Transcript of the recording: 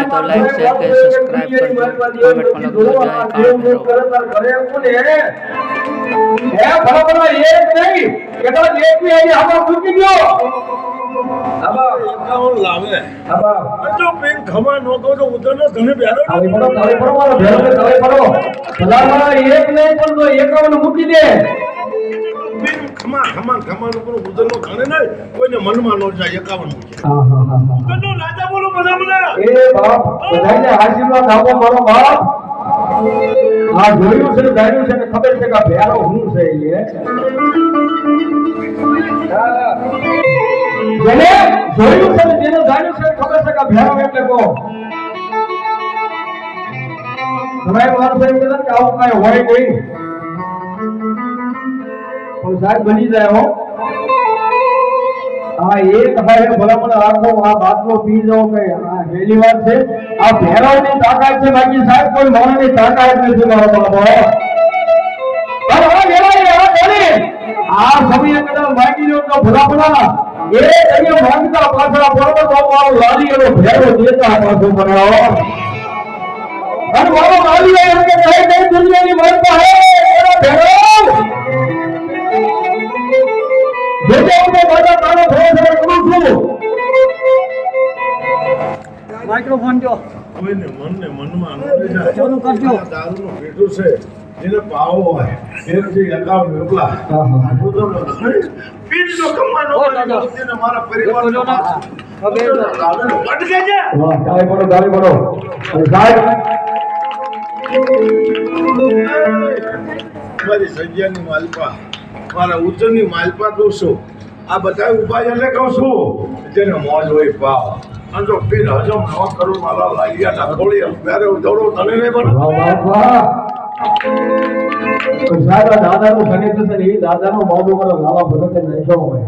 तो like share के subscribe कर दो कमेंट में लग जाए है बराबर एक नहीं केवल एक भी है हम रुक गयो अब एकाउंट लावे अब जो पेन खमा नो तो उधरनो धने बेरो अरे बड़ो मारो बेरो पड़ो भला एक नहीं पण तो एकाउंट મૂકી દે खमा खमा खमा નો પણ ઉધરનો ધને નહીં કોઈને મનમાં નો જાય એકાઉન્ટ મૂકે હા ઉધરનો રાજા બોલો બધા એ બાપ બધાને આશીર્વાદ આપો મારો બાપ આ જોયું છે જાણ્યું છે ને ખબર છે કે ભેરો હું છે એ જેને જોયું છે ને જેને જાણ્યું છે ખબર છે કે ભેરો એટલે કો તમારે મારું સાહેબ કે આવું કાંઈ હોય નહીં પણ સાહેબ બની જાય હો આ એક ભાઈ ભલામણ રાખો આ બાટલો પી જાઓ કે આ પહેલી વાર છે આ ભેરાની તાકાત છે બાકી સાહેબ કોઈ માણસની તાકાત નથી મારો બાબો અરે આ ભેરાની આ કોની આ સમય કદા માગી લો તો ભલામણ એ અહીંયા માંગતા પાછળ બરોબર તો મારો લાલી એનો ભેરો દેતા પાછો બનાવો અને મારો લાલી એમ કે કઈ કઈ દુનિયાની માનતા હે એનો ભેરો જેતે ઉને બાજા તારો ભેરો કરું છું માઇક્રોફોન જો કોઈને મનમાં ચાલુ કરજો દારૂનો પેટો છે જેને પાવો હોય એથી એકાઉન્ટ મોકલા પીન જો કમાનો તેને મારા પરિવારનો અટકે છે વાહ ગાલી પડો અને સાહેબ મારી સંજ્ઞાની માલપા મારા ઉચ્ચની માલપા તો શું આ બધા ઉભા એટલે કહું છું જેને મોજ હોય પાવ અંજો પીર હજમ ન કરું મારા લાલિયા ના થોડી ત્યારે દોડો તને નહીં બને સાહેબ દાદાનું ગણિત છે એ દાદાનો મોજો કરો લાવા ભગત નાખ્યો હોય